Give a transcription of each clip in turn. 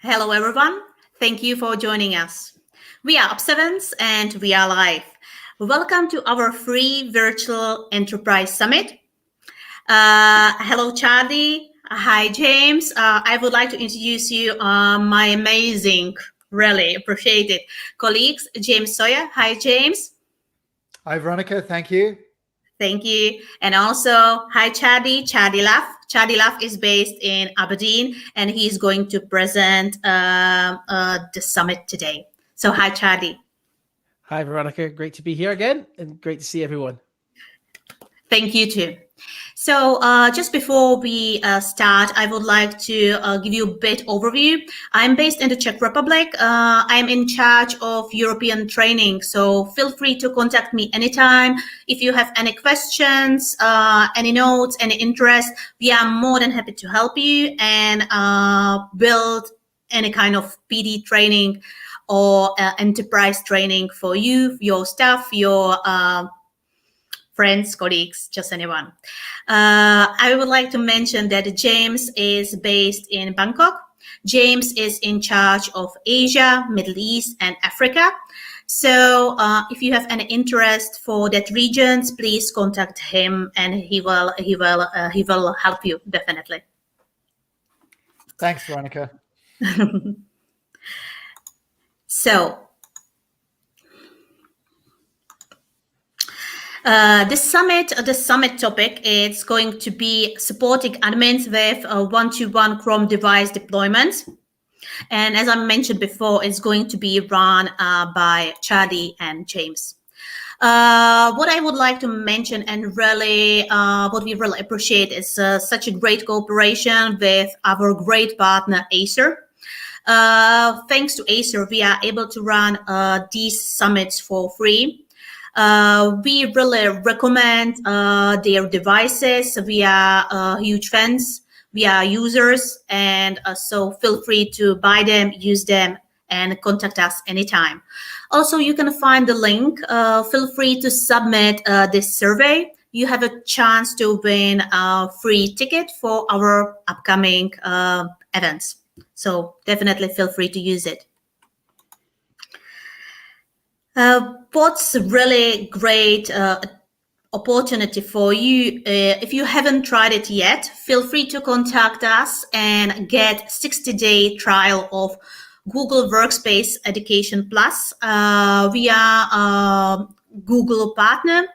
Hello, everyone. Thank you for joining us. We are Up7 and we are live. Welcome to our free virtual enterprise summit. Hello, Charlie. Hi, James. I would like to introduce you my amazing, really appreciated colleagues, James Sawyer. Hi, James. Hi, Veronica. Thank you. Thank you. And also, hi, Chadi Laff. Chadi Laff is based in Aberdeen, and he's going to present the summit today. So, hi, Chadi. Hi, Veronica. Great to be here again, and great to see everyone. Thank you, too. So just before we start, I would like to give you a bit overview. I'm based in the Czech Republic. I'm in charge of European training, so feel free to contact me anytime. If you have any questions, any notes, any interest, we are more than happy to help you and build any kind of PD training or enterprise training for you, your staff, your friends, colleagues, just anyone. I would like to mention that James is based in Bangkok. James is in charge of Asia, Middle East, and Africa. So if you have any interest for that regions, please contact him, and he will help you definitely. Thanks, Veronica. So. The summit topic is going to be supporting admins with one-to-one Chrome device deployments. And as I mentioned before, it's going to be run by Chadi and James. What I would like to mention and really what we really appreciate is such a great cooperation with our great partner, Acer. Thanks to Acer, we are able to run these summits for free. We really recommend their devices. We are huge fans. We are users, and so feel free to buy them, use them, and contact us anytime. Also, you can find the link. Feel free to submit this survey. You have a chance to win a free ticket for our upcoming events. So definitely feel free to use it. What's really great opportunity for you, if you haven't tried it yet, feel free to contact us and get 60-day trial of Google Workspace Education Plus. We are a Google partner.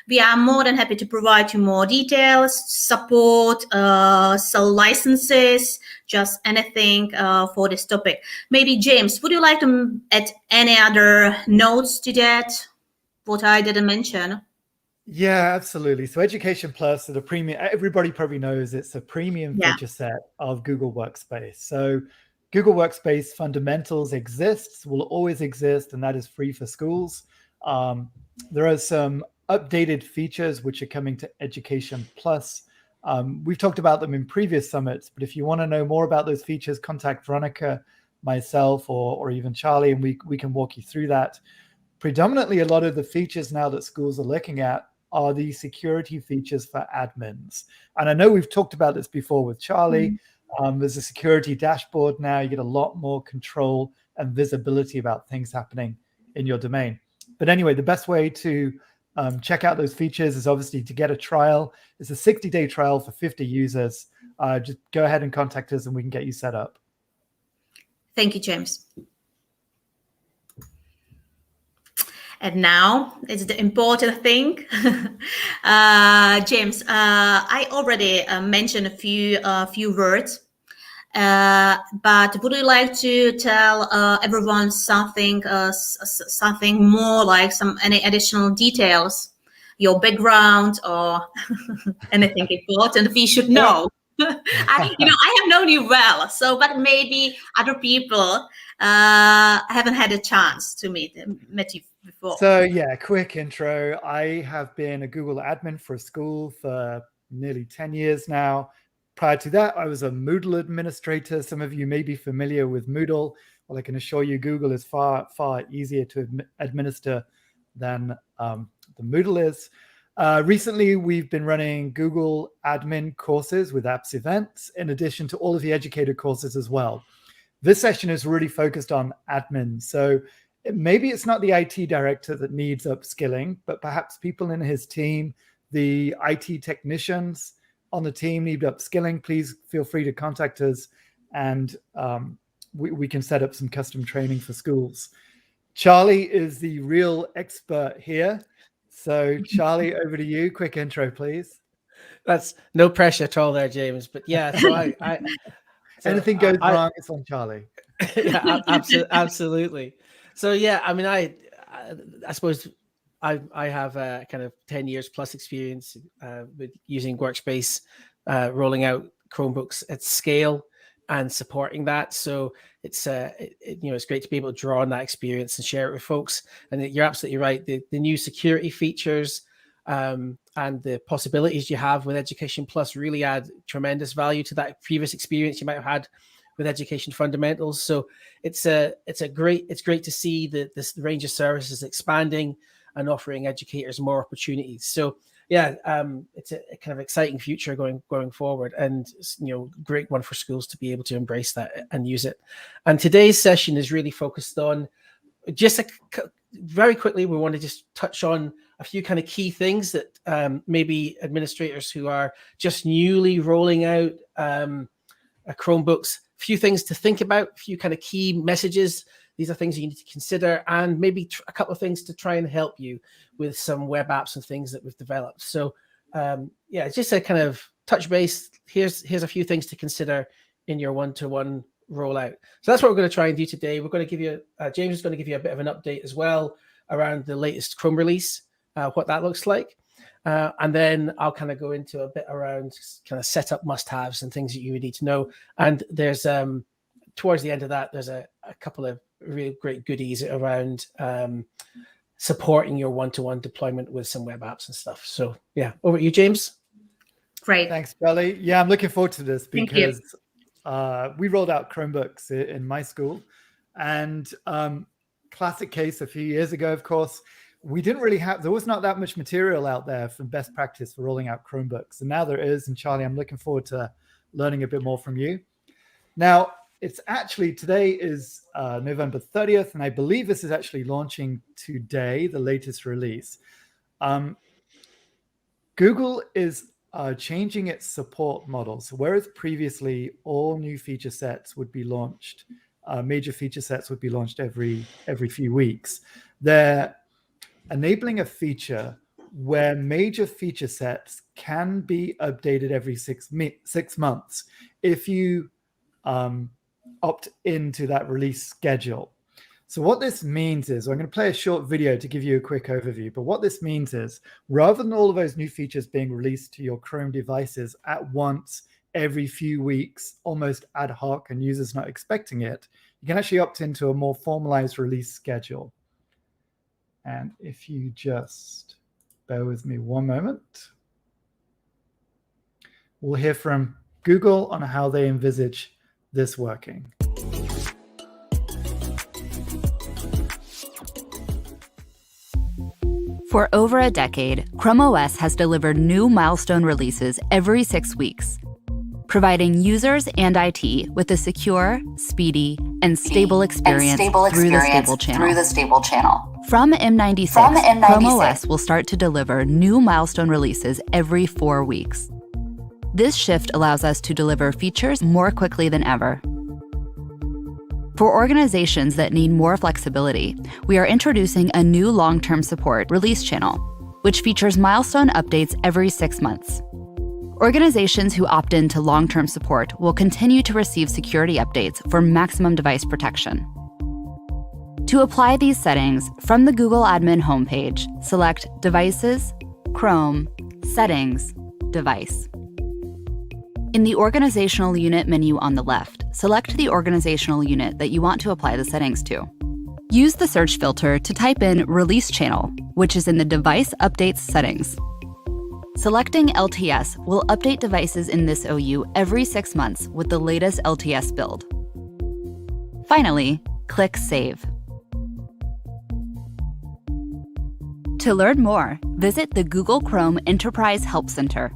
We are more than happy to provide you more details, support, sell licenses, just anything for this topic. Maybe James, would you like to add any other notes to that, what I didn't mention? Yeah, absolutely. So Education Plus is a premium, everybody probably knows it's a premium feature set of Google Workspace. So Google Workspace fundamentals exists, will always exist, and that is free for schools. There are some updated features which are coming to Education Plus. We've talked about them in previous summits, but if you want to know more about those features, contact Veronica, myself, or even Charlie, and we can walk you through that. Predominantly, a lot of the features now that schools are looking at are the security features for admins. And I know we've talked about this before with Charlie. There's a security dashboard now. You get a lot more control and visibility about things happening in your domain. But anyway, the best way to check out those features is obviously to get a trial. It's a 60-day trial for 50 users. Just go ahead and contact us and we can get you set up. Thank you, James. And now it's the important thing. James, I already mentioned a few words, but would you like to tell everyone something more, like any additional details, your background or anything important we should know? I have known you well, but maybe other people haven't had a chance to meet you before. So yeah, quick intro. I have been a Google admin for a school for nearly 10 years now. Prior to that, I was a Moodle administrator. Some of you may be familiar with Moodle. Well, I can assure you Google is far, far easier to administer than the Moodle is. Recently, we've been running Google admin courses with Apps Events, in addition to all of the educator courses as well. This session is really focused on admin. So maybe it's not the IT director that needs upskilling, but perhaps people in his team, the IT technicians on the team need upskilling. Please feel free to contact us, and we can set up some custom training for schools. Charlie is the real expert here. So Charlie, over to you. Quick intro, please. That's no pressure at all there, James. But yeah, so anything goes wrong, it's on Charlie. Yeah, absolutely. So yeah, I mean, I suppose I have a kind of 10 years plus experience with using Workspace, rolling out Chromebooks at scale and supporting that. So it's it's great to be able to draw on that experience and share it with folks. And you're absolutely right. The new security features and the possibilities you have with Education Plus really add tremendous value to that previous experience you might have had with Education Fundamentals. So it's great to see that this range of services expanding and offering educators more opportunities. So yeah, it's a kind of exciting future going forward, and great one for schools to be able to embrace that and use it. And today's session is really focused on just very quickly. We want to just touch on a few kind of key things that maybe administrators who are just newly rolling out Chromebooks, a few things to think about, a few kind of key messages. These are things you need to consider, and maybe a couple of things to try and help you with some web apps and things that we've developed. So yeah, just a kind of touch base. Here's a few things to consider in your one-to-one rollout. So that's what we're going to try and do today. We're going to give you, James is going to give you a bit of an update as well around the latest Chrome release, what that looks like. And then I'll kind of go into a bit around kind of setup must-haves and things that you would need to know. And there's towards the end of that, there's a couple of really great goodies around supporting your one-to-one deployment with some web apps and stuff. So yeah, over to you, James. Great. Thanks, Charlie. Yeah, I'm looking forward to this because we rolled out Chromebooks in my school, and classic case a few years ago, of course, there was not that much material out there from best practice for rolling out Chromebooks. And now there is. And Charlie, I'm looking forward to learning a bit more from you. Now, it's actually, today is November 30th, and I believe this is actually launching today, the latest release. Google is changing its support model. So whereas previously all new feature sets would be launched, major feature sets would be launched every few weeks, they're enabling a feature where major feature sets can be updated every 6 months if you opt into that release schedule. So what this means is, I'm going to play a short video to give you a quick overview, but what this means is, rather than all of those new features being released to your Chrome devices at once every few weeks, almost ad hoc and users not expecting it, you can actually opt into a more formalized release schedule. And if you just bear with me one moment, we'll hear from Google on how they envisage this working. For over a decade, Chrome OS has delivered new milestone releases every 6 weeks, providing users and IT with a secure, speedy, and stable experience through the stable channel. From M96, Chrome OS will start to deliver new milestone releases every 4 weeks. This shift allows us to deliver features more quickly than ever. For organizations that need more flexibility, we are introducing a new long-term support release channel, which features milestone updates every 6 months. Organizations who opt in to long-term support will continue to receive security updates for maximum device protection. To apply these settings, from the Google Admin homepage, select Devices, Chrome, Settings, Device. In the Organizational Unit menu on the left, select the organizational unit that you want to apply the settings to. Use the search filter to type in Release Channel, which is in the Device Updates settings. Selecting LTS will update devices in this OU every 6 months with the latest LTS build. Finally, click Save. To learn more, visit the Google Chrome Enterprise Help Center.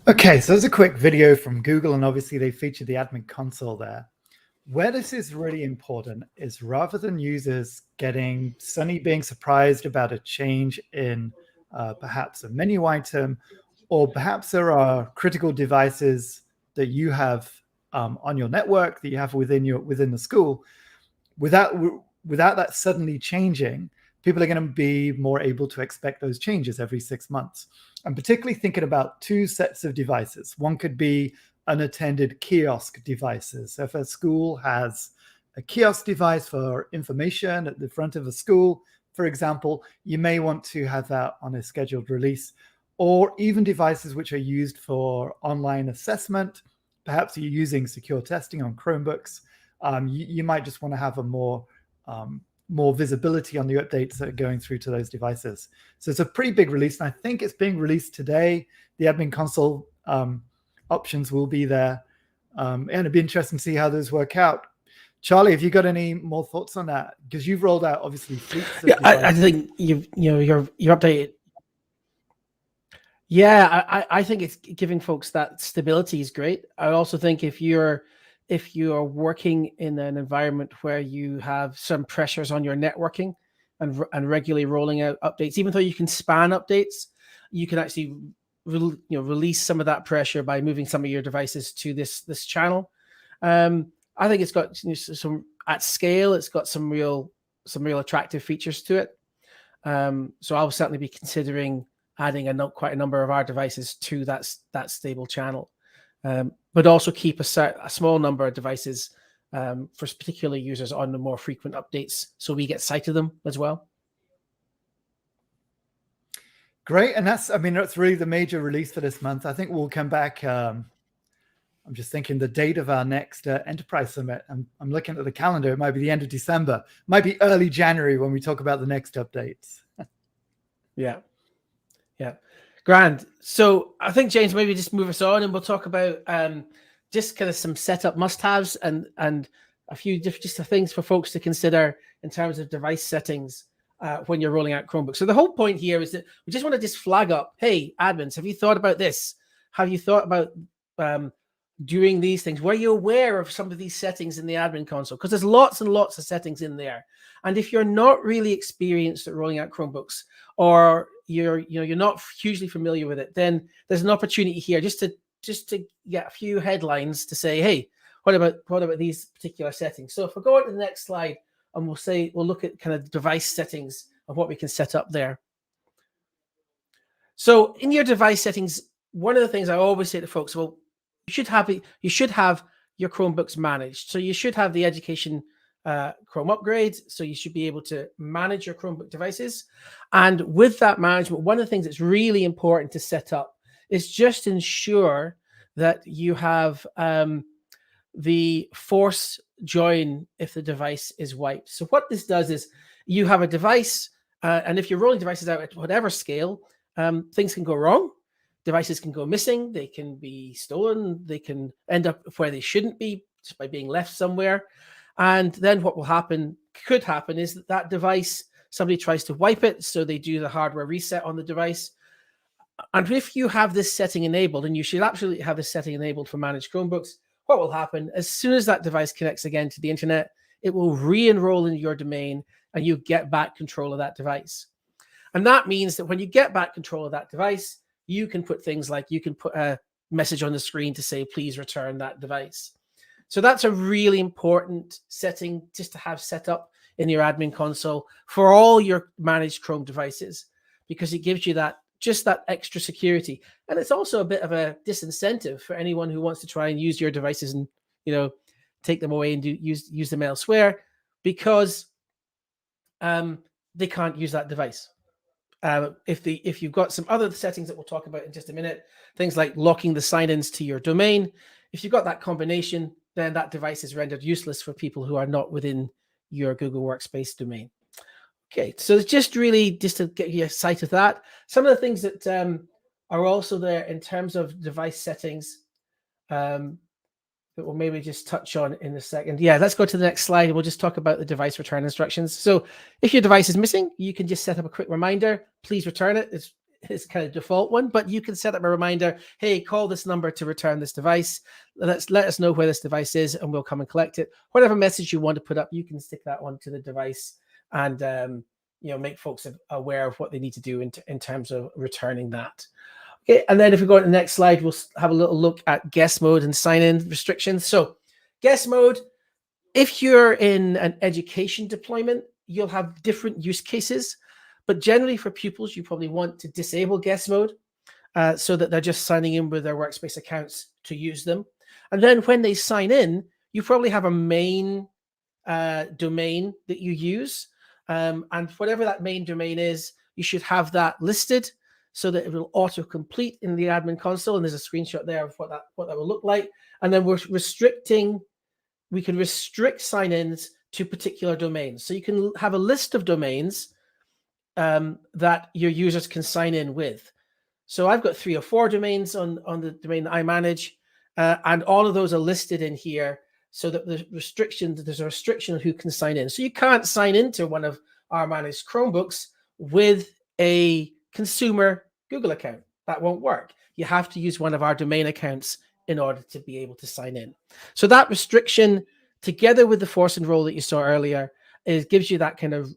Okay, so there's a quick video from Google, and obviously they featured the admin console there. Where this is really important is rather than users suddenly being surprised about a change in perhaps a menu item, or perhaps there are critical devices that you have on your network that you have within the school, without that suddenly changing, people are going to be more able to expect those changes every 6 months. I'm particularly thinking about two sets of devices. One could be unattended kiosk devices. So if a school has a kiosk device for information at the front of a school, for example, you may want to have that on a scheduled release, or even devices which are used for online assessment. Perhaps you're using secure testing on Chromebooks. You might just want to have a more visibility on the updates that are going through to those devices. So it's a pretty big release, and I think it's being released today. The admin console options will be there, and it'd be interesting to see how those work out. Charlie, have you got any more thoughts on that? Because you've rolled out obviously fleets of devices. I think you're updated. Yeah, I think it's giving folks that stability is great. I also think if you're working in an environment where you have some pressures on your networking and regularly rolling out updates, even though you can span updates, you can actually release some of that pressure by moving some of your devices to this channel. I think it's got some at scale. It's got some real attractive features to it. So I'll certainly be considering adding quite a number of our devices to that stable channel. But also keep a small number of devices for particular users on the more frequent updates, so we get sight of them as well. Great, and that's really the major release for this month. I think we'll come back. I'm just thinking the date of our next Enterprise Summit. I'm looking at the calendar. It might be the end of December. It might be early January when we talk about the next updates. Yeah. Grand. So I think, James, maybe just move us on and we'll talk about just kind of some setup must-haves and a few just things for folks to consider in terms of device settings when you're rolling out Chromebooks. So the whole point here is that we just want to flag up, hey, admins, have you thought about this? Have you thought about doing these things? Were you aware of some of these settings in the admin console? Because there's lots and lots of settings in there. And if you're not really experienced at rolling out Chromebooks, or you're not hugely familiar with it, then there's an opportunity here just to get a few headlines to say, hey, what about these particular settings? So if we go on to the next slide, and we'll look at kind of device settings of what we can set up there. So in your device settings, one of the things I always say to folks, well, you should have your Chromebooks managed. So you should have the education Chrome upgrade. So you should be able to manage your Chromebook devices. And with that management, one of the things that's really important to set up is just ensure that you have the force join if the device is wiped. So what this does is you have a device, and if you're rolling devices out at whatever scale, things can go wrong. Devices can go missing. They can be stolen. They can end up where they shouldn't be just by being left somewhere. And then what could happen is that device, somebody tries to wipe it, so they do the hardware reset on the device. And if you have this setting enabled, and you should absolutely have this setting enabled for managed Chromebooks, what will happen as soon as that device connects again to the internet, it will re-enroll in your domain and you get back control of that device. And that means that when you get back control of that device, you can put things like, you can put a message on the screen to say, please return that device. So that's a really important setting just to have set up in your admin console for all your managed Chrome devices, because it gives you that extra security. And it's also a bit of a disincentive for anyone who wants to try and use your devices and, take them away and use them elsewhere, because they can't use that device. If you've got some other settings that we'll talk about in just a minute, things like locking the sign-ins to your domain, if you've got that combination, then that device is rendered useless for people who are not within your Google Workspace domain. Okay, so it's just to get you a sight of that. Some of the things that are also there in terms of device settings that we'll maybe just touch on in a second. Yeah, let's go to the next slide and we'll just talk about the device return instructions. So if your device is missing, you can just set up a quick reminder, please return it. is kind of default one, but you can set up a reminder. Hey, call this number to return this device. Let us know where this device is, and we'll come and collect it. Whatever message you want to put up, you can stick that onto the device, and make folks aware of what they need to do in terms of returning that. Okay, and then if we go to the next slide, we'll have a little look at guest mode and sign-in restrictions. So guest mode, if you're in an education deployment, you'll have different use cases, but generally for pupils, you probably want to disable guest mode so that they're just signing in with their Workspace accounts to use them. And then when they sign in, you probably have a main domain that you use. And whatever that main domain is, you should have that listed so that it will auto-complete in the admin console. And there's a screenshot there of what that will look like. And then we can restrict sign-ins to particular domains. So you can have a list of domains that your users can sign in with. So I've got 3 or 4 domains on the domain that I manage, and all of those are listed in here so that there's a restriction on who can sign in. So you can't sign into one of our managed Chromebooks with a consumer Google account. That won't work. You have to use one of our domain accounts in order to be able to sign in. So that restriction, together with the force enroll that you saw earlier, gives you that kind of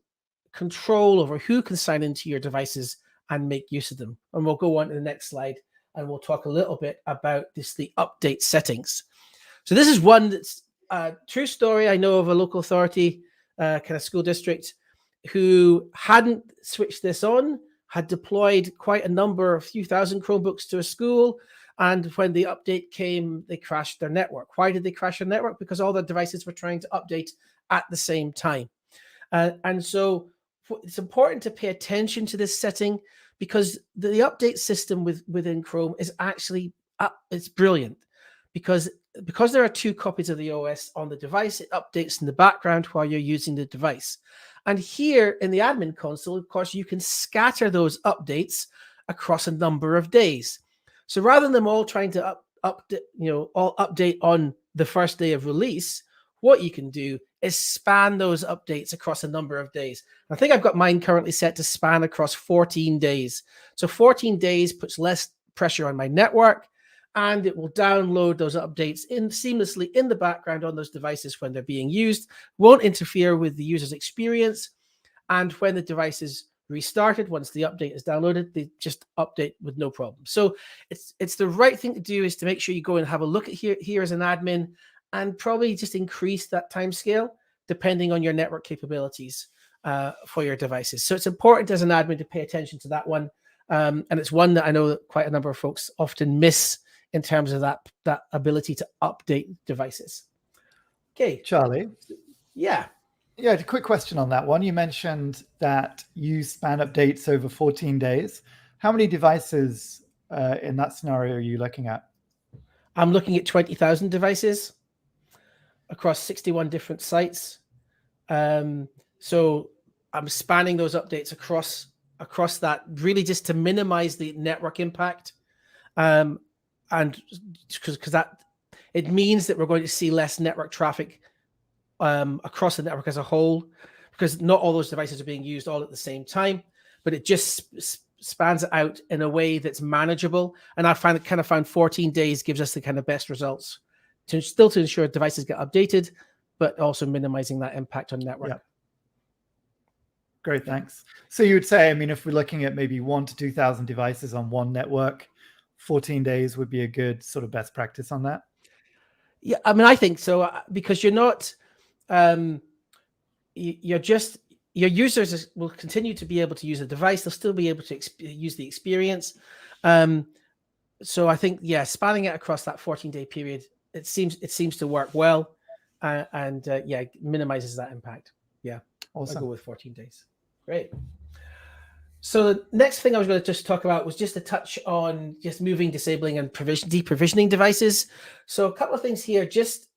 control over who can sign into your devices and make use of them. And we'll go on to the next slide, and we'll talk a little bit about the update settings. So this is one that's a true story. I know of a local authority, kind of school district, who hadn't switched this on, had deployed quite a few thousand Chromebooks to a school, and when the update came, they crashed their network. Why did they crash their network? Because all their devices were trying to update at the same time. And so it's important to pay attention to this setting, because the update system within Chrome is actually it's brilliant, because there are 2 copies of the OS on the device. It updates in the background while you're using the device. And here in the admin console, of course, you can scatter those updates across a number of days. So rather than them all trying to update on the first day of release, what you can do is span those updates across a number of days. I think I've got mine currently set to span across 14 days. So 14 days puts less pressure on my network, and it will download those updates seamlessly in the background on those devices when they're being used, won't interfere with the user's experience. And when the device is restarted, once the update is downloaded, they just update with no problem. So it's the right thing to do, is to make sure you go and have a look at here as an admin, and probably just increase that time scale depending on your network capabilities for your devices. So it's important as an admin to pay attention to that one. And it's one that I know that quite a number of folks often miss in terms of that ability to update devices. Okay. Charlie? Yeah. Yeah, a quick question on that one. You mentioned that you span updates over 14 days. How many devices in that scenario are you looking at? I'm looking at 20,000 devices across 61 different sites. So I'm spanning those updates across that, really just to minimize the network impact. And because that it means that we're going to see less network traffic across the network as a whole, because not all those devices are being used all at the same time, but it just spans it out in a way that's manageable. And I found 14 days gives us the kind of best results to ensure devices get updated, but also minimizing that impact on network. Yeah. Great, thanks. So you would say, I mean, if we're looking at maybe 1,000 to 2,000 devices on one network, 14 days would be a good sort of best practice on that? Yeah, I mean, I think so, because you're not, your users will continue to be able to use the device. They'll still be able to use the experience. So I think, yeah, spanning it across that 14-day period, it seems to work well, and minimizes that impact. Yeah, awesome. I'll go with 14 days. Great. So the next thing I was going to just talk about was just a touch on just moving, disabling, and deprovisioning devices. So a couple of things here, just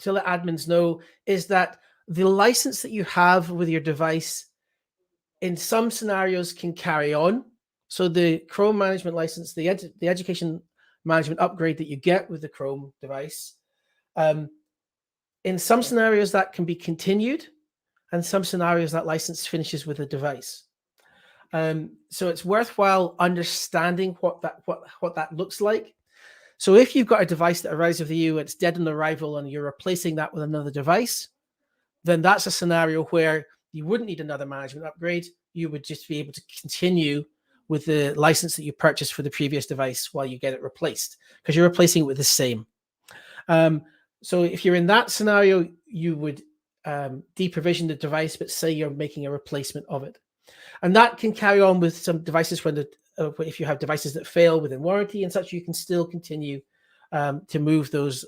to let admins know, is that the license that you have with your device in some scenarios can carry on. So the Chrome management license, the education management upgrade that you get with the Chrome device, in some scenarios that can be continued, and some scenarios that license finishes with the device. So it's worthwhile understanding what that looks like. So if you've got a device that arrives with you, it's dead on arrival, and you're replacing that with another device, then that's a scenario where you wouldn't need another management upgrade. You would just be able to continue with the license that you purchased for the previous device while you get it replaced, because you're replacing it with the same. So if you're in that scenario, you would deprovision the device, but say you're making a replacement of it. And that can carry on with some devices when if you have devices that fail within warranty and such, you can still continue to move those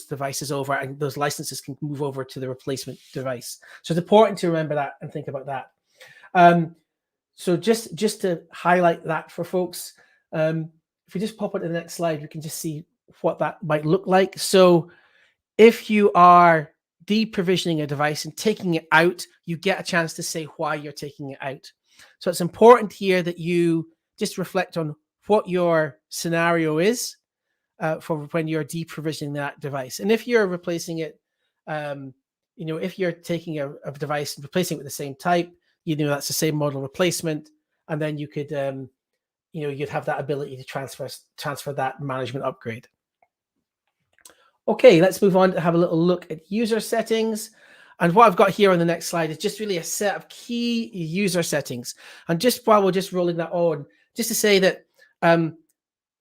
devices over, and those licenses can move over to the replacement device. So it's important to remember that and think about that. So just to highlight that for folks, if we just pop it to the next slide, we can just see what that might look like. So if you are deprovisioning a device and taking it out, you get a chance to say why you're taking it out. So it's important here that you just reflect on what your scenario is for when you're deprovisioning that device. And if you're replacing it, if you're taking a device and replacing it with the same type, that's the same model replacement, and then you could, you'd have that ability to transfer that management upgrade. Okay, let's move on to have a little look at user settings. And what I've got here on the next slide is just really a set of key user settings. And just while we're just rolling that on, just to say that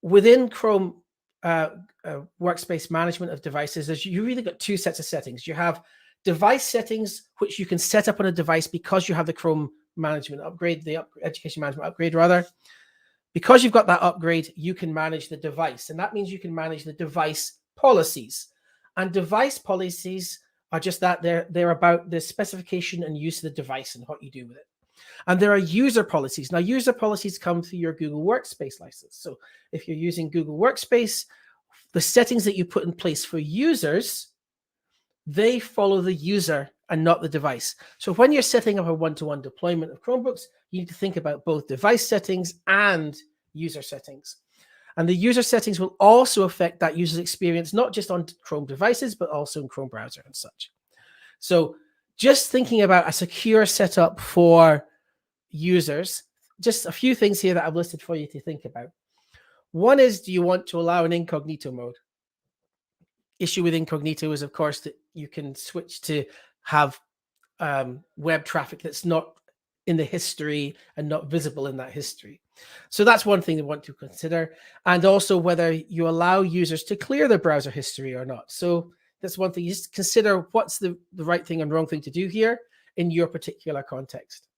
within Chrome Workspace management of devices, you really got two sets of settings. You have device settings, which you can set up on a device because you have the Chrome management upgrade, the education management upgrade rather. Because you've got that upgrade, you can manage the device. And that means you can manage the device policies. And device policies are just that. They're about the specification and use of the device and what you do with it. And there are user policies. Now, user policies come through your Google Workspace license. So if you're using Google Workspace, the settings that you put in place for users, they follow the user and not the device. So when you're setting up a one-to-one deployment of Chromebooks, you need to think about both device settings and user settings. And the user settings will also affect that user's experience, not just on Chrome devices, but also in Chrome browser and such. So just thinking about a secure setup for users, just a few things here that I've listed for you to think about. One is, do you want to allow an incognito mode? Issue with incognito is, of course, that you can switch to have web traffic that's not in the history and not visible in that history. So that's one thing you want to consider. And also whether you allow users to clear their browser history or not. So that's one thing. You just consider what's the right thing and wrong thing to do here in your particular context.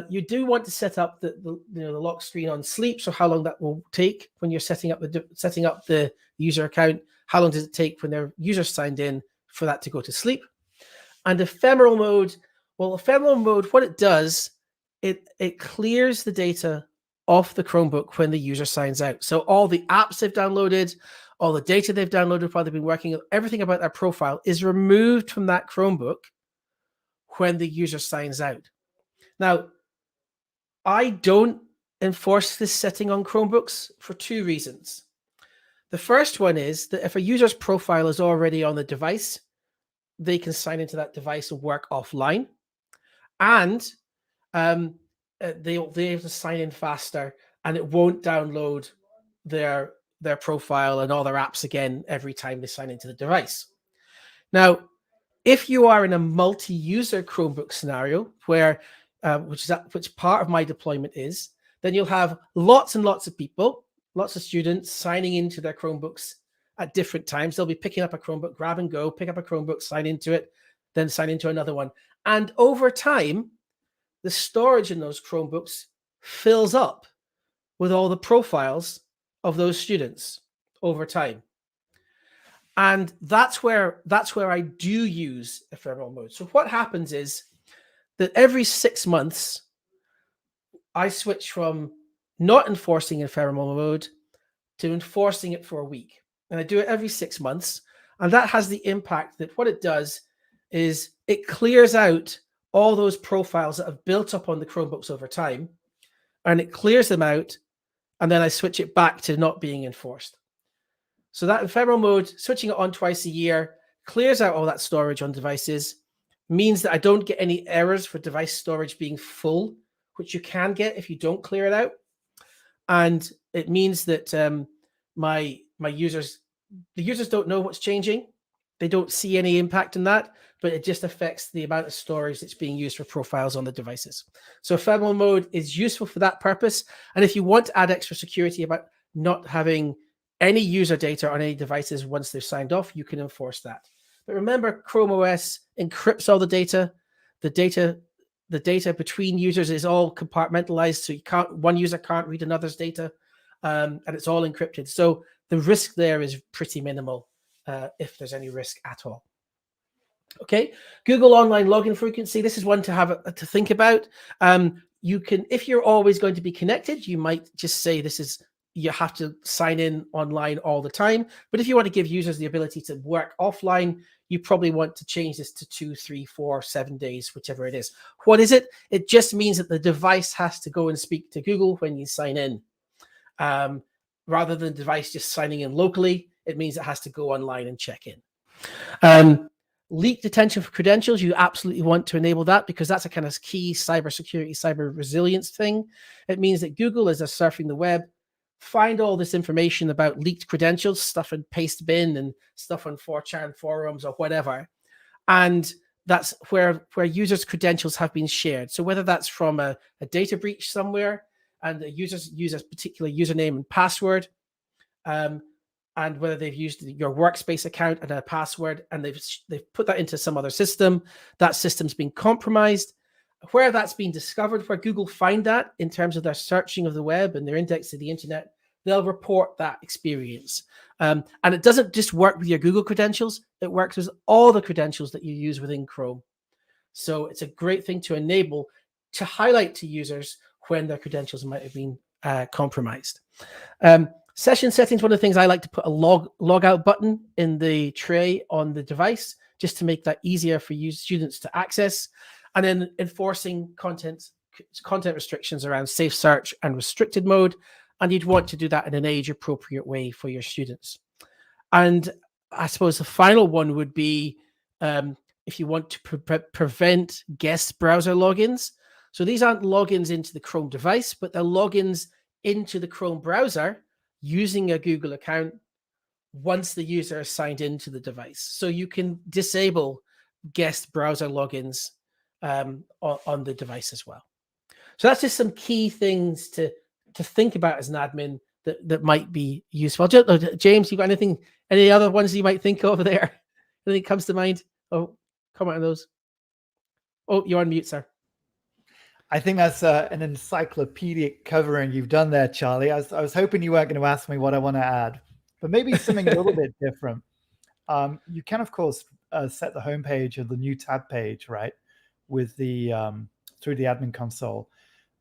You do want to set up the lock screen on sleep. So how long that will take when you're setting up the user account. How long does it take when their user signed in for that to go to sleep? And ephemeral mode, well, ephemeral mode, what it does, it clears the data off the Chromebook when the user signs out. So all the apps they've downloaded, all the data they've downloaded while they've been working, everything about their profile is removed from that Chromebook when the user signs out. Now, I don't enforce this setting on Chromebooks for two reasons. The first one is that if a user's profile is already on the device, they can sign into that device and work offline. And they'll be able to sign in faster, and it won't download their profile and all their apps again every time they sign into the device. Now, if you are in a multi-user Chromebook scenario where which part of my deployment is, then you'll have lots and lots of people, lots of students signing into their Chromebooks at different times. They'll be picking up a Chromebook, grab and go, pick up a Chromebook, sign into it, then sign into another one. And over time, the storage in those Chromebooks fills up with all the profiles of those students over time. And that's where I do use ephemeral mode. So what happens is that every 6 months, I switch from not enforcing ephemeral mode to enforcing it for a week. And I do it every 6 months. And that has the impact that what it does is it clears out all those profiles that have built up on the Chromebooks over time, and it clears them out, and then I switch it back to not being enforced. So that ephemeral mode, switching it on twice a year, clears out all that storage on devices, means that I don't get any errors for device storage being full which you can get if you don't clear it out. And it means that the users don't know what's changing. They don't see any impact in that, but it just affects the amount of storage that's being used for profiles on the devices. So ephemeral mode is useful for that purpose. And if you want to add extra security about not having any user data on any devices once they're signed off, you can enforce that. But remember, Chrome OS encrypts all the data. The data between users is all compartmentalized, so one user can't read another's data, and it's all encrypted. So the risk there is pretty minimal, if there's any risk at all. Okay, Google online login frequency. This is one to think about. You can, if you're always going to be connected, you might just say you have to sign in online all the time. But if you want to give users the ability to work offline, you probably want to change this to 2, 3, 4, 7 days, whichever it is. What is it? It just means that the device has to go and speak to Google when you sign in. Rather than the device just signing in locally, it means it has to go online and check in. Leak detection for credentials, you absolutely want to enable that because that's a kind of key cybersecurity, cyber resilience thing. It means that Google, as they're surfing the web, find all this information about leaked credentials, stuff in paste bin and stuff on 4chan forums or whatever. And that's where users' credentials have been shared. So whether that's from a data breach somewhere and the users use a particular username and password, and whether they've used your Workspace account and a password and they've put that into some other system, that system's been compromised. Where that's been discovered, where Google find that in terms of their searching of the web and their index of the internet, they'll report that experience. And it doesn't just work with your Google credentials, it works with all the credentials that you use within Chrome. So it's a great thing to enable, to highlight to users when their credentials might have been compromised. Session settings, one of the things I like to put a log out button in the tray on the device, just to make that easier for students to access. And then enforcing content restrictions around safe search and restricted mode. And you'd want to do that in an age-appropriate way for your students. And I suppose the final one would be if you want to prevent guest browser logins. So these aren't logins into the Chrome device, but they're logins into the Chrome browser using a Google account once the user is signed into the device. So you can disable guest browser logins on the device as well. So that's just some key things to think about as an admin that might be useful. James, you got any other ones you might think of there? Anything comes to mind? Oh, comment on those. Oh, you're on mute, sir. I think that's an encyclopedic covering you've done there, Charlie. I was hoping you weren't going to ask me what I want to add, but maybe something a little bit different. You can, of course, set the homepage of the new tab page, right, with the through the admin console.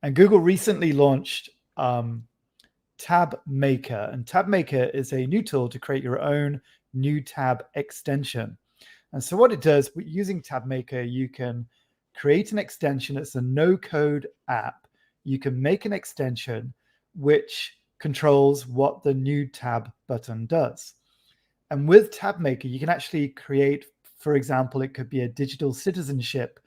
And Google recently launched Tab Maker, and Tab Maker is a new tool to create your own new tab extension. And so what it does, using Tab Maker, you can create an extension. It's a no-code app. You can make an extension which controls what the new tab button does. And with Tab Maker, you can actually create, for example, it could be a digital citizenship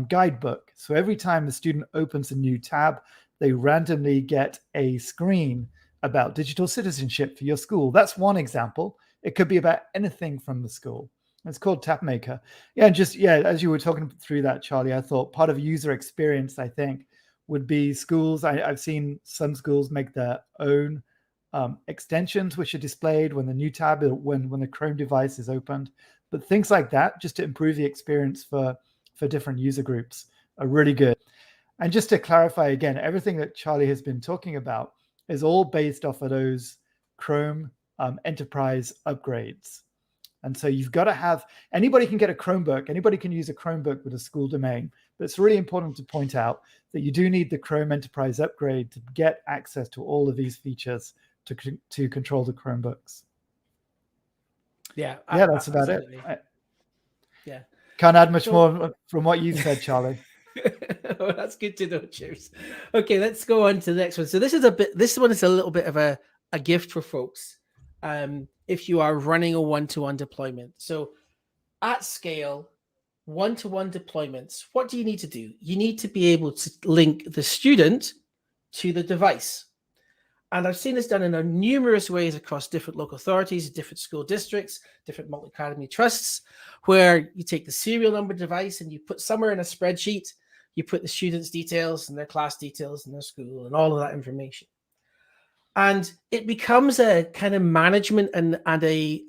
guidebook. So every time the student opens a new tab, they randomly get a screen about digital citizenship for your school. That's one example. It could be about anything from the school. It's called Tab Maker. Yeah, as you were talking through that, Charlie, I thought part of user experience, I think, would be schools. I've seen some schools make their own extensions, which are displayed when the new tab, when the Chrome device is opened. But things like that, just to improve the experience for different user groups, are really good. And just to clarify again, everything that Charlie has been talking about is all based off of those Chrome enterprise upgrades. And so you've got to have, anybody can get a Chromebook, anybody can use a Chromebook with a school domain, but it's really important to point out that you do need the Chrome enterprise upgrade to get access to all of these features to control the Chromebooks. Yeah, that's about it. Yeah. Can't add much more from what you said, Charlie. Oh, that's good to know, James. Okay, let's go on to the next one. So this one is a little bit of a gift for folks. If you are running a one-to-one deployment. So at scale, one-to-one deployments, what do you need to do? You need to be able to link the student to the device. And I've seen this done in numerous ways across different local authorities, different school districts, different multi-academy trusts, where you take the serial number device and you put somewhere in a spreadsheet, you put the students' details and their class details and their school and all of that information. And it becomes a kind of management and a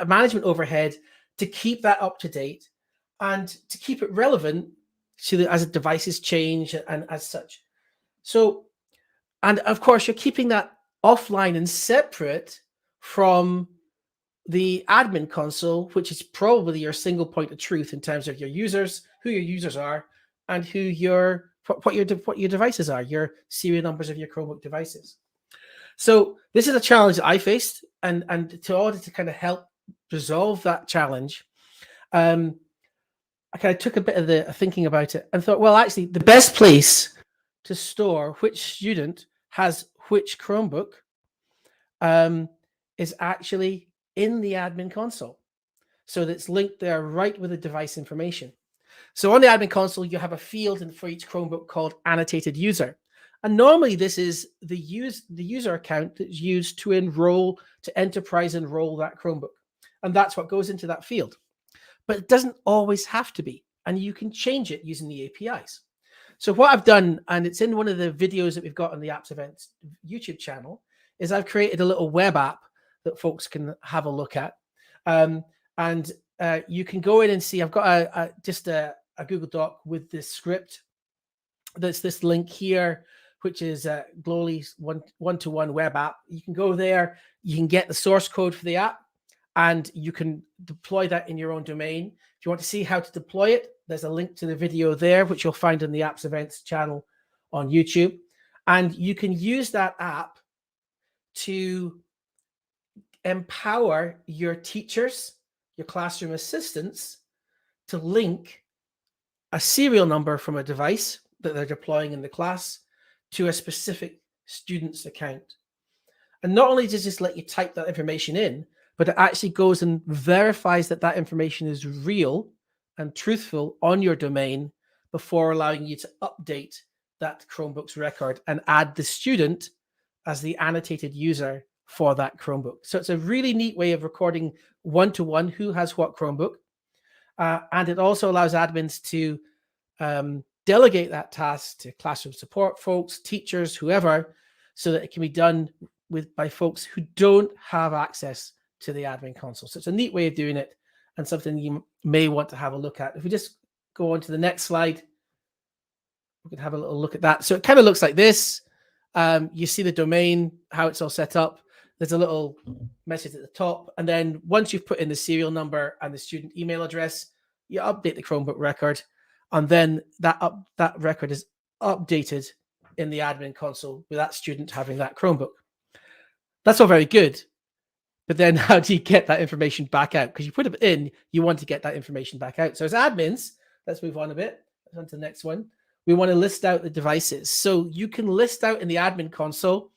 management overhead to keep that up to date and to keep it relevant as devices change and as such. So, and of course, you're keeping that offline and separate from the admin console, which is probably your single point of truth in terms of your users, who your users are, and what your devices are, your serial numbers of your Chromebook devices. So this is a challenge that I faced, and in order to kind of help resolve that challenge, I kind of took a bit of the thinking about it and thought, well, actually, the best place to store which student has which Chromebook is actually in the admin console. So that's linked there right with the device information. So on the admin console, you have a field for each Chromebook called annotated user. And normally this is the user account that's used to enterprise enroll that Chromebook. And that's what goes into that field. But it doesn't always have to be. And you can change it using the APIs. So what I've done, and it's in one of the videos that we've got on the Apps Events YouTube channel, is I've created a little web app that folks can have a look at. You can go in and see, I've got just a Google Doc with this script. There's this link here, which is Glowly's one-to-one web app. You can go there, you can get the source code for the app, and you can deploy that in your own domain. If you want to see how to deploy it, there's a link to the video there, which you'll find in the Apps Events channel on YouTube. And you can use that app to empower your teachers, your classroom assistants, to link a serial number from a device that they're deploying in the class to a specific student's account. And not only does this let you type that information in, but it actually goes and verifies that that information is real and truthful on your domain before allowing you to update that Chromebook's record and add the student as the annotated user for that Chromebook. So it's a really neat way of recording one-to-one who has what Chromebook. And it also allows admins to delegate that task to classroom support folks, teachers, whoever, so that it can be done by folks who don't have access to the admin console. So it's a neat way of doing it and something you may want to have a look at. If we just go on to the next slide, we can have a little look at that. So it kind of looks like this. You see the domain, how it's all set up. There's a little message at the top. And then once you've put in the serial number and the student email address, you update the Chromebook record. And then that record is updated in the admin console with that student having that Chromebook. That's all very good. But then how do you get that information back out? Because you put it in, you want to get that information back out. So as admins, let's move on a bit. Let's on to the next one. We want to list out the devices. So you can list out in the admin console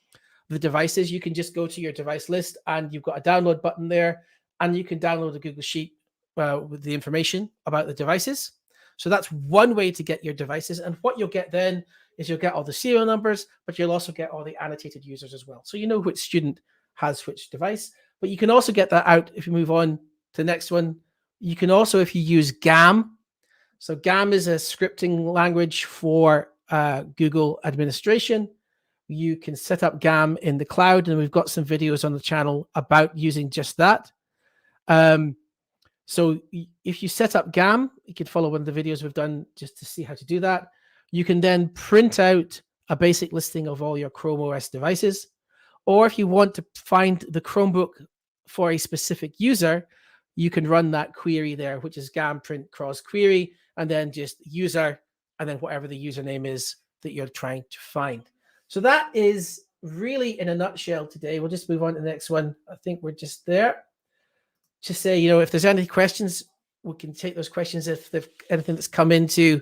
the devices. You can just go to your device list and you've got a download button there, and you can download a Google Sheet with the information about the devices. So that's one way to get your devices. And what you'll get then is you'll get all the serial numbers, but you'll also get all the annotated users as well. So you know which student has which device. But you can also get that out if you move on to the next one. You can also, if you use GAM. So GAM is a scripting language for Google administration. You can set up GAM in the cloud, and we've got some videos on the channel about using just that. So if you set up GAM, you can follow one of the videos we've done just to see how to do that. You can then print out a basic listing of all your Chrome OS devices. Or if you want to find the Chromebook for a specific user, you can run that query there, which is GAM print cross query, and then just user, and then whatever the username is that you're trying to find. So that is really in a nutshell today. We'll just move on to the next one. I think we're just there. Just say, if there's any questions, we can take those questions if there's anything that's come into.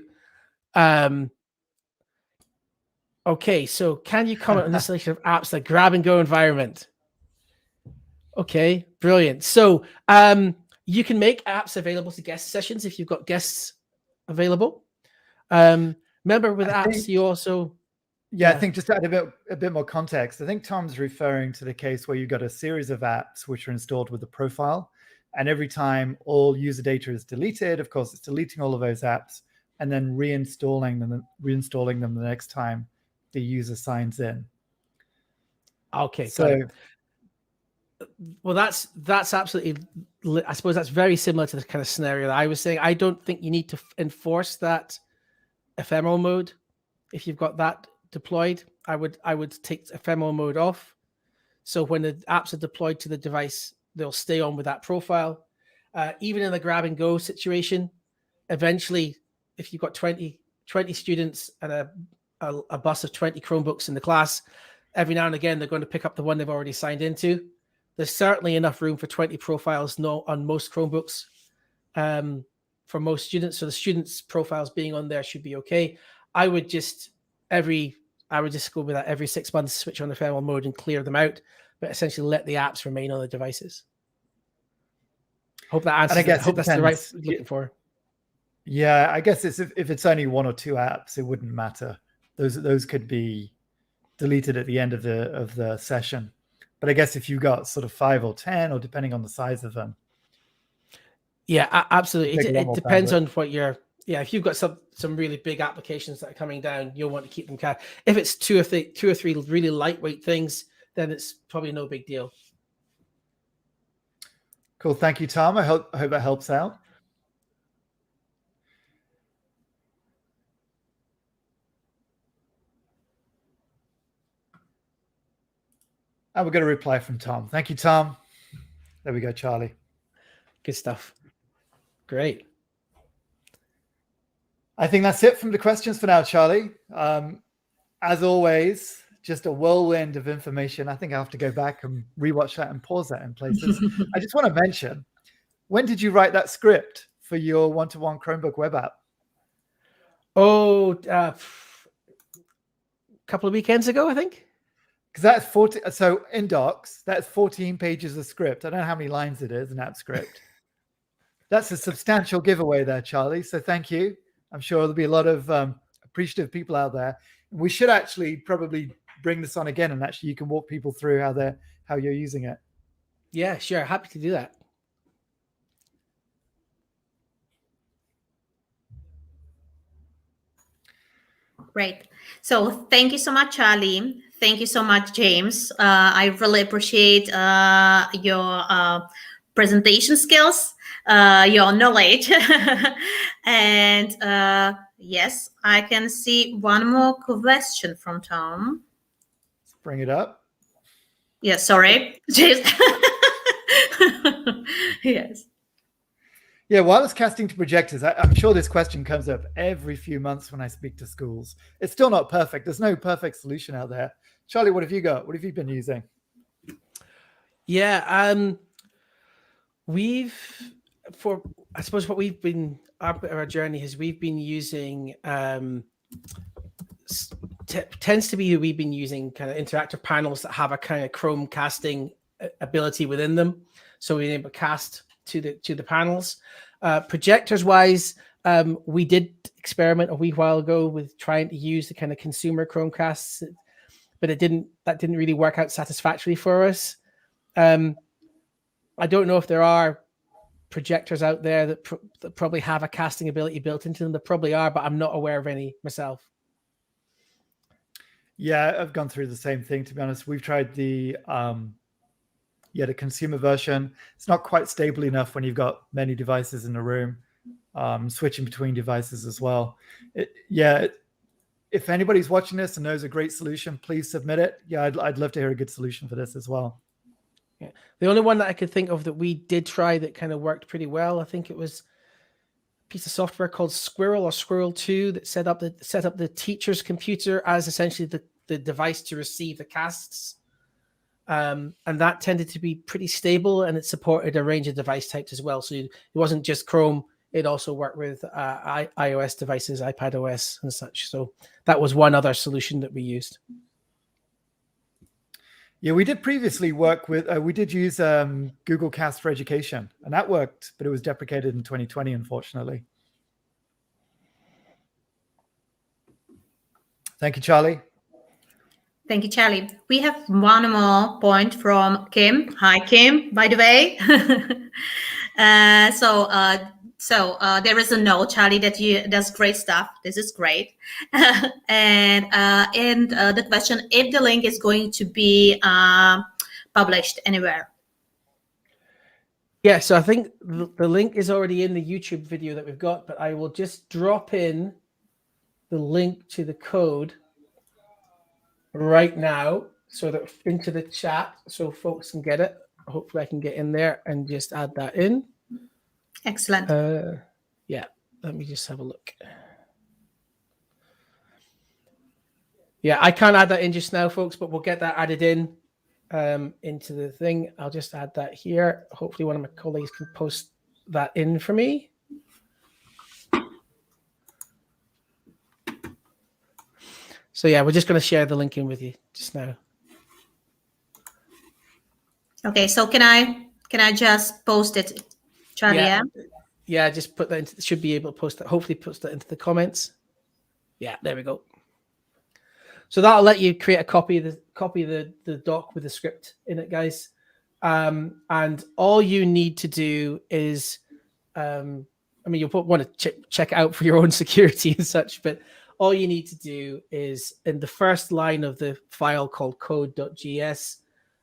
Okay, so can you comment on this selection of apps like grab and go environment? Okay, brilliant. So You can make apps available to guest sessions if you've got guests available. Remember, with apps, you also... Yeah, I think just to add a bit more context, I think Tom's referring to the case where you've got a series of apps which are installed with a profile. And every time all user data is deleted, of course, it's deleting all of those apps and then reinstalling them the next time the user signs in. Okay, so well, that's absolutely, I suppose that's very similar to the kind of scenario that I was saying. I don't think you need to enforce that ephemeral mode if you've got that deployed. I would take ephemeral mode off, so when the apps are deployed to the device, they'll stay on with that profile. Even in the grab and go situation, eventually, if you've got 20 students and a bus of 20 Chromebooks in the class, every now and again they're going to pick up the one they've already signed into. There's certainly enough room for 20 profiles on most Chromebooks for most students, so the students' profiles being on there should be okay. I would just go with that every 6 months, switch on the ephemeral mode and clear them out, but essentially let the apps remain on the devices. Hope that answers. I hope that's the right looking for. Yeah, I guess if it's only one or two apps, it wouldn't matter. Those could be deleted at the end of the session. But I guess if you got sort of 5 or 10, or depending on the size of them. Yeah, absolutely. It depends on what you're. Yeah, if you've got some really big applications that are coming down, you'll want to keep them cached. If it's two or three really lightweight things, then it's probably no big deal. Cool. Thank you, Tom. I hope that helps out. And we're going to reply from Tom. Thank you, Tom. There we go, Charlie. Good stuff. Great. I think that's it from the questions for now, Charlie. As always, just a whirlwind of information. I think I have to go back and rewatch that and pause that in places. I just want to mention, when did you write that script for your one-to-one Chromebook web app? Oh, a couple of weekends ago, I think. Because that's 40. So in Docs, that's 14 pages of script. I don't know how many lines it is in that script. That's a substantial giveaway there, Charlie. So thank you. I'm sure there'll be a lot of appreciative people out there. We should actually probably bring this on again, and actually you can walk people through how you're using it. Yeah, sure. Happy to do that. Great. So thank you so much, Charlie. Thank you so much, James. I really appreciate your presentation skills, your knowledge. And yes, I can see one more question from Tom. Let's bring it up. Yeah, sorry. James. Yes. Yeah, wireless casting to projectors. I'm sure this question comes up every few months when I speak to schools. It's still not perfect. There's no perfect solution out there. Charlie, what have you got? What have you been using? Yeah, I suppose what we've been, our journey is we've been using, tends to be we've been using kind of interactive panels that have a kind of Chrome casting ability within them. So we're able to cast to the panels. Projectors wise, we did experiment a wee while ago with trying to use the kind of consumer Chromecasts, but that didn't really work out satisfactorily for us. I don't know if there are projectors out there that probably have a casting ability built into them. There probably are, but I'm not aware of any myself. Yeah, I've gone through the same thing, to be honest. We've tried the consumer version. It's not quite stable enough when you've got many devices in the room, switching between devices as well. If anybody's watching this and knows a great solution, please submit it. Yeah, I'd love to hear a good solution for this as well. Yeah. The only one that I could think of that we did try that kind of worked pretty well, I think it was a piece of software called Squirrel or Squirrel 2 that set up the teacher's computer as essentially the device to receive the casts. And that tended to be pretty stable, and it supported a range of device types as well. So it wasn't just Chrome. It also worked with iOS devices, iPadOS and such. So that was one other solution that we used. Yeah, we did previously work with, we did use Google Cast for Education, and that worked, but it was deprecated in 2020, unfortunately. Thank you, Charlie. Thank you, Charlie. We have one more point from Kim. Hi, Kim, by the way. There is a note, Charlie, that's great stuff. This is great. And the question, if the link is going to be published anywhere. Yeah, so I think the link is already in the YouTube video that we've got, but I will just drop in the link to the code right now so that into the chat so folks can get it. Hopefully I can get in there and just add that in. Excellent. Yeah, let me just have a look. Yeah, I can't add that in just now, folks, but we'll get that added in into the thing. I'll just add that here. Hopefully one of my colleagues can post that in for me. So yeah, we're just going to share the link in with you just now. Okay, so can I just post it, Charlie? Yeah, just put that into. Should be able to post that. Hopefully, post that into the comments. Yeah, there we go. So that'll let you create a copy of the doc with the script in it, guys. And all you need to do is, I mean, you'll want to check it out for your own security and such, but all you need to do is in the first line of the file called code.js,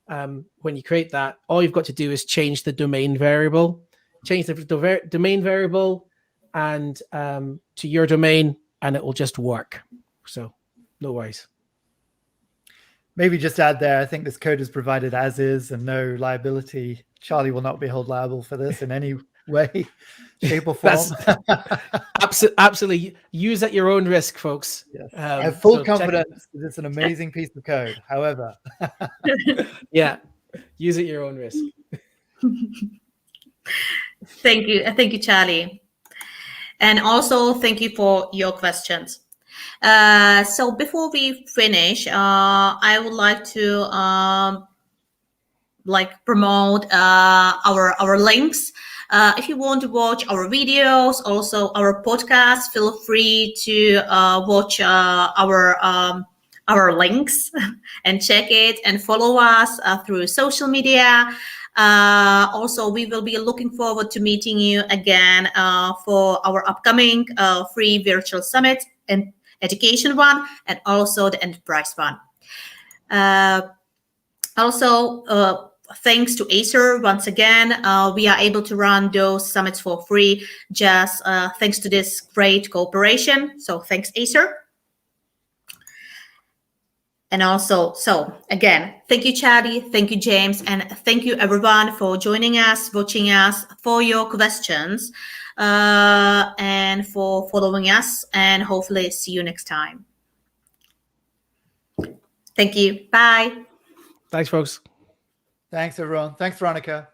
when you create that, all you've got to do is change the domain variable, change the domain variable and to your domain, and it will just work. So no worries. Maybe just add there, I think this code is provided as is and no liability. Charlie will not be held liable for this in any way, shape or form. Absolutely. Use at your own risk, folks. Yes. I have full confidence that it's an amazing piece of code. However. Yeah, use at your own risk. Thank you. Thank you, Charlie. And also thank you for your questions. So before we finish, I would like to promote our links. If you want to watch our videos, also our podcast, feel free to watch our links and check it and follow us through social media. Also, we will be looking forward to meeting you again for our upcoming free virtual summit and education one, and also the enterprise one. Thanks to Acer, once again, we are able to run those summits for free, just thanks to this great cooperation. So thanks, Acer. And also, so again, thank you, Charlie, thank you, James, and thank you, everyone, for joining us, watching us, for your questions, and for following us, and hopefully see you next time. Thank you. Bye. Thanks, folks. Thanks, everyone. Thanks, Veronica.